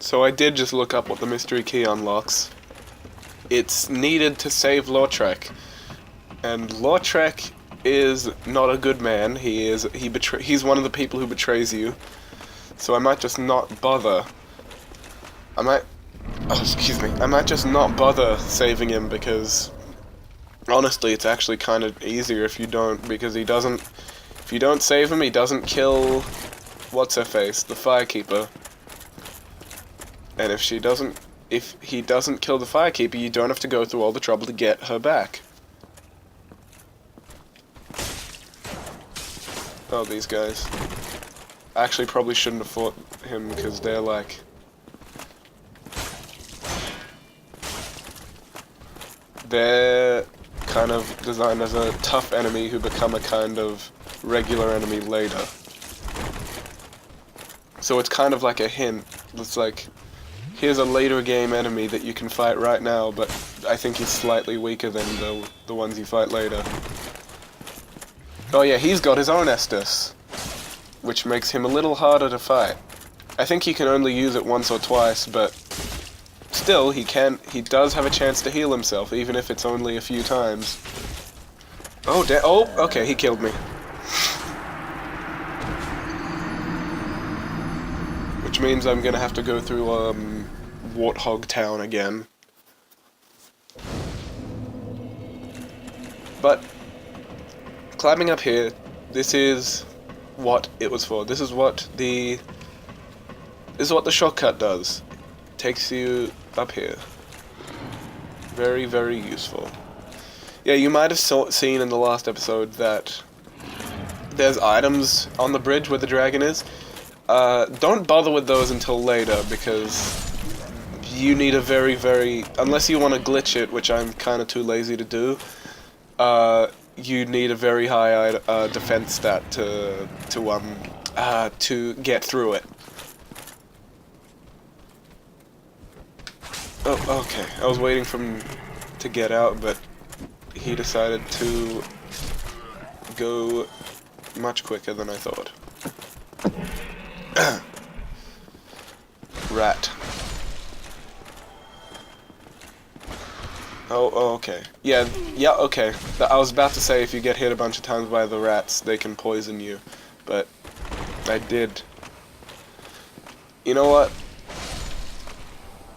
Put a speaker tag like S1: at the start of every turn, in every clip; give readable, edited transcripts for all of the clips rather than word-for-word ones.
S1: So I did just look up what the mystery key unlocks. It's needed to save Lautrec. And Lautrec is not a good man. He's one of the people who betrays you. So I might just not bother. I might just not bother saving him because honestly it's actually kind of easier if you don't, because if you don't save him, he doesn't kill what's her face, the Firekeeper. And if he doesn't kill the Firekeeper, you don't have to go through all the trouble to get her back. Oh, these guys. I actually probably shouldn't have fought him because they're like... They're kind of designed as a tough enemy who become a kind of regular enemy later. So it's kind of like a hint. It's like, here's a later game enemy that you can fight right now, but I think he's slightly weaker than the ones you fight later. Oh yeah, he's got his own Estus, which makes him a little harder to fight. I think he can only use it once or twice, but still, he does have a chance to heal himself, even if it's only a few times. Oh, okay, he killed me. Which means I'm gonna have to go through, Warthog Town again. But, climbing up here, this is what it was for. This is what the shortcut does. Takes you up here. Very, very useful. Yeah, you might have seen in the last episode that there's items on the bridge where the dragon is. Don't bother with those until later, because you need a very, very... Unless you want to glitch it, which I'm kind of too lazy to do, you need a very high defense stat to get through it. Oh, okay. I was waiting for him to get out, but he decided to go much quicker than I thought. Rat. Oh, okay. Yeah, okay. I was about to say if you get hit a bunch of times by the rats, they can poison you, but I did. You know what?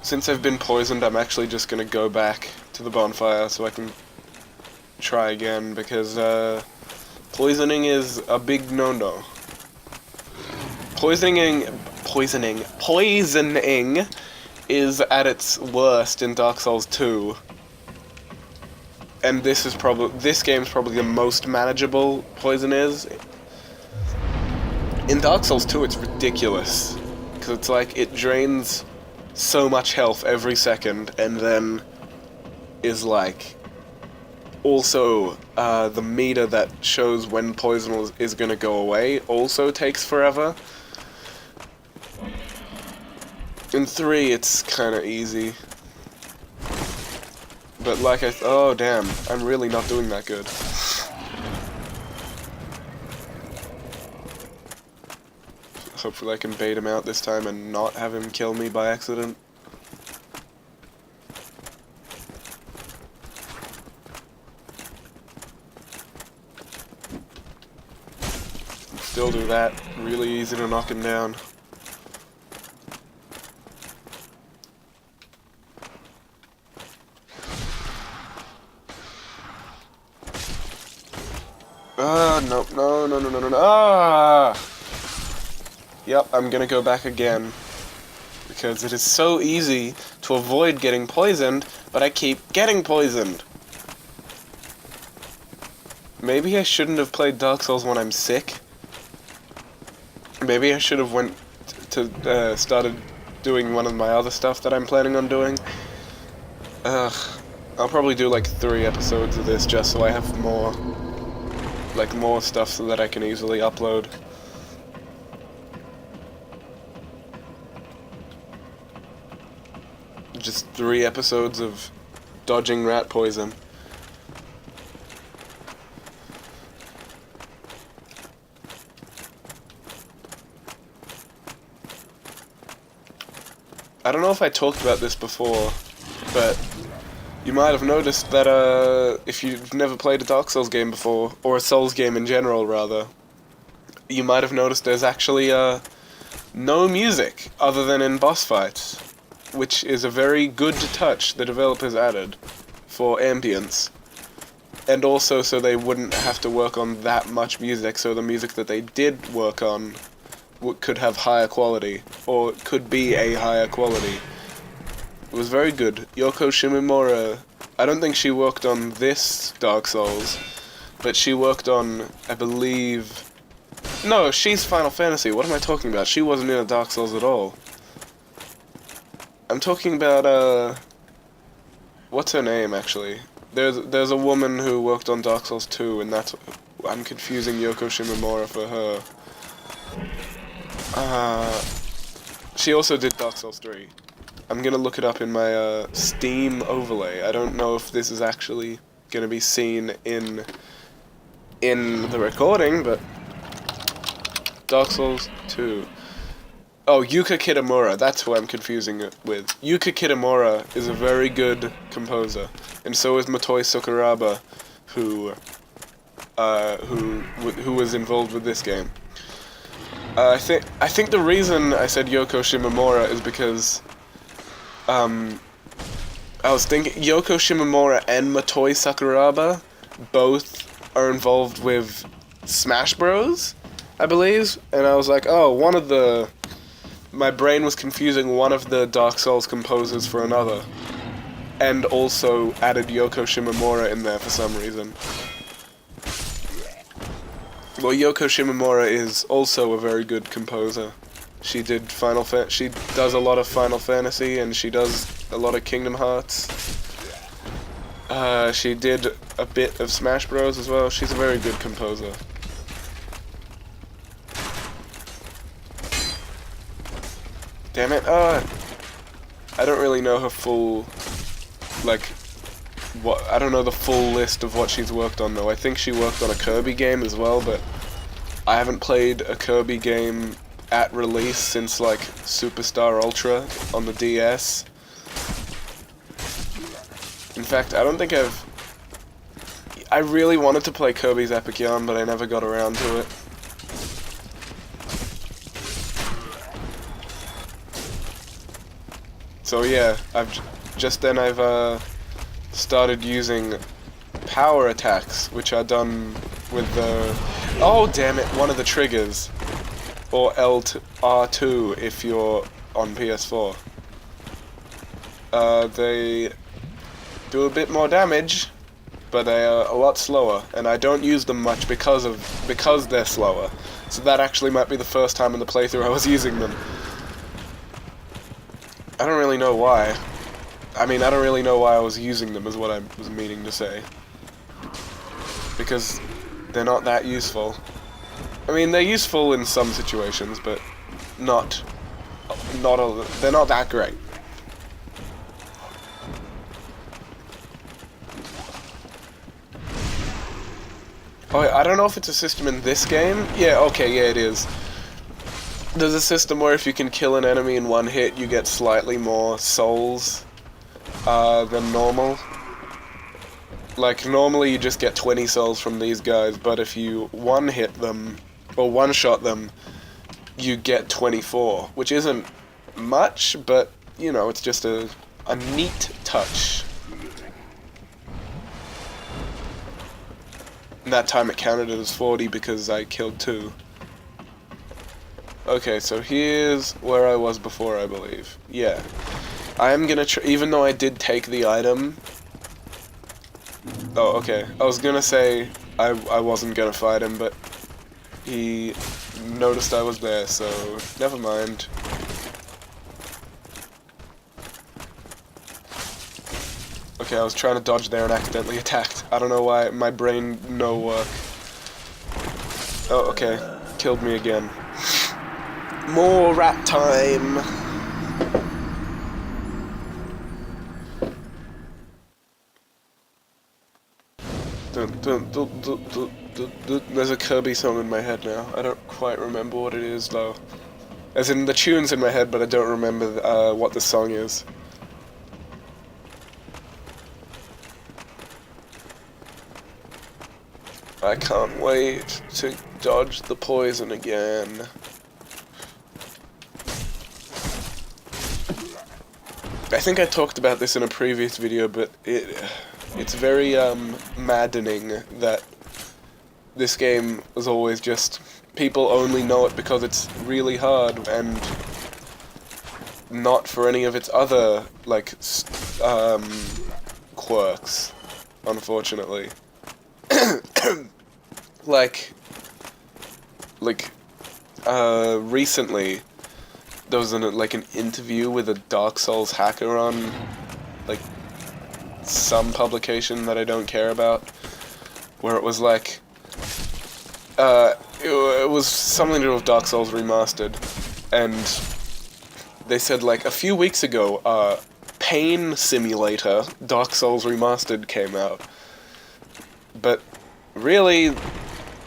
S1: Since I've been poisoned, I'm actually just gonna go back to the bonfire so I can try again, because poisoning is a big no-no. Poisoning is at its worst in Dark Souls 2. And this game's probably the most manageable poison is. In Dark Souls 2 it's ridiculous, because it's like it drains so much health every second, and then is like also the meter that shows when poison is gonna go away also takes forever. In 3 it's kinda easy. But like oh damn, I'm really not doing that good. Hopefully I can bait him out this time and not have him kill me by accident. Still do that. Really easy to knock him down. No. Ah! Yep, I'm gonna go back again. Because it is so easy to avoid getting poisoned, but I keep getting poisoned. Maybe I shouldn't have played Dark Souls when I'm sick. Maybe I should have went to started doing one of my other stuff that I'm planning on doing. I'll probably do like 3 episodes of this just so I have more stuff so that I can easily upload. Just 3 episodes of dodging rat poison. I don't know if I talked about this before, but you might have noticed that if you've never played a Dark Souls game before, or a Souls game in general rather, you might have noticed there's actually no music other than in boss fights, which is a very good touch the developers added for ambience. And also so they wouldn't have to work on that much music, so the music that they did work on could have higher quality, or could be a higher quality. It was very good. Yoko Shimomura, I don't think she worked on this Dark Souls, but she worked on, I believe... No, she's Final Fantasy. What am I talking about? She wasn't in a Dark Souls at all. I'm talking about, what's her name, actually? There's a woman who worked on Dark Souls 2, and that's... I'm confusing Yoko Shimomura for her. She also did Dark Souls 3. I'm gonna look it up in my Steam overlay. I don't know if this is actually gonna be seen in the recording, but Dark Souls 2. Oh, Yuka Kitamura. That's who I'm confusing it with. Yuka Kitamura is a very good composer, and so is Motoi Sakuraba, who was involved with this game. I think the reason I said Yoko Shimomura is because I was thinking Yoko Shimomura and Motoi Sakuraba both are involved with Smash Bros, I believe, and I was like, oh, my brain was confusing one of the Dark Souls composers for another, and also added Yoko Shimomura in there for some reason. Well, Yoko Shimomura is also a very good composer. She did she does a lot of Final Fantasy, and she does a lot of Kingdom Hearts. She did a bit of Smash Bros as well. She's a very good composer. Damn it, I don't really know her full, I don't know the full list of what she's worked on, though. I think she worked on a Kirby game as well, but I haven't played a Kirby game at release since, Superstar Ultra on the DS. In fact, I don't think I really wanted to play Kirby's Epic Yarn, but I never got around to it. So yeah, I've started using power attacks, which are done with the... Oh, damn it, one of the triggers. Or R2 if you're on PS4. They do a bit more damage, but they are a lot slower, and I don't use them much because they're slower. So that actually might be the first time in the playthrough I was using them. I don't really know why. I don't really know why I was using them, is what I was meaning to say. Because they're not that useful. They're useful in some situations, but they're not that great. Oh, I don't know if it's a system in this game. Yeah, okay, yeah, it is. There's a system where if you can kill an enemy in one hit, you get slightly more souls than normal. Normally you just get 20 souls from these guys, but if you one-hit them, or one-shot them, you get 24, which isn't much, but, it's just a neat touch. And that time it counted it as 40 because I killed 2. Okay, so here's where I was before, I believe. Yeah. I am gonna even though I did take the item... Oh, okay. I was gonna say I wasn't gonna fight him, but he noticed I was there, so never mind. Okay, I was trying to dodge there and accidentally attacked. I don't know why, my brain no work. Oh, okay. Killed me again. More rat time! There's a Kirby song in my head now. I don't quite remember what it is, though. As in, the tune's in my head, but I don't remember what the song is. I can't wait to dodge the poison again. I think I talked about this in a previous video, but it's very maddening that this game was always just, people only know it because it's really hard and not for any of its other like quirks, unfortunately. Recently there was an interview with a Dark Souls hacker on like some publication that I don't care about, where it was like it was something to do with Dark Souls Remastered, and they said like a few weeks ago Pain Simulator Dark Souls Remastered came out, but really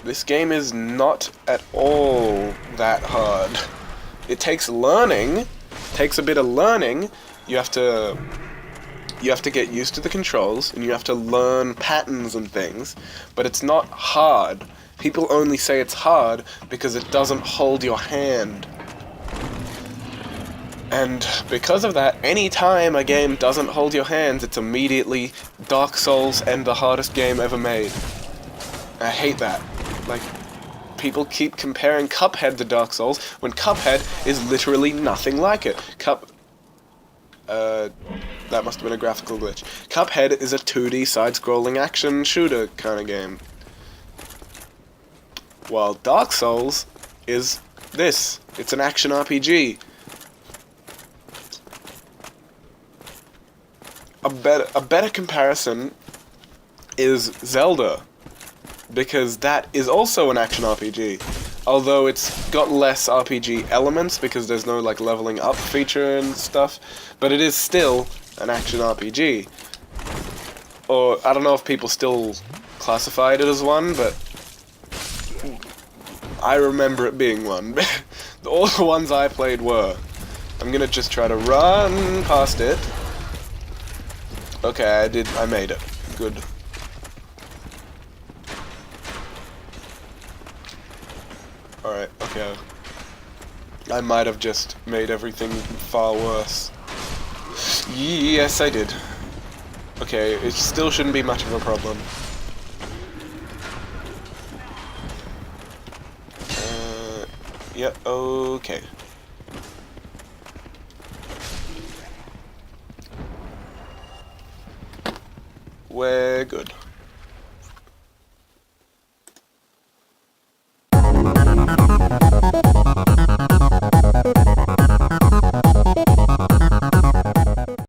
S1: this game is not at all that hard. It takes learning, takes a bit of learning. You have to get used to the controls, and you have to learn patterns and things, but it's not hard. People only say it's hard because it doesn't hold your hand. And because of that, any time a game doesn't hold your hands, it's immediately Dark Souls and the hardest game ever made. I hate that. Like, people keep comparing Cuphead to Dark Souls when Cuphead is literally nothing like it. That must have been a graphical glitch. Cuphead is a 2D side-scrolling action shooter kind of game, while Dark Souls is this. It's an action RPG. A better comparison is Zelda, because that is also an action RPG, although it's got less RPG elements because there's no like leveling up feature and stuff, but it is still an action RPG. Or I don't know if people still classified it as one, but I remember it being one. All the ones I played were. I'm gonna just try to run past it. Okay, I made it. Good. Alright, okay. I might have just made everything far worse. Yes, I did. Okay, it still shouldn't be much of a problem. Yeah, okay. We're good.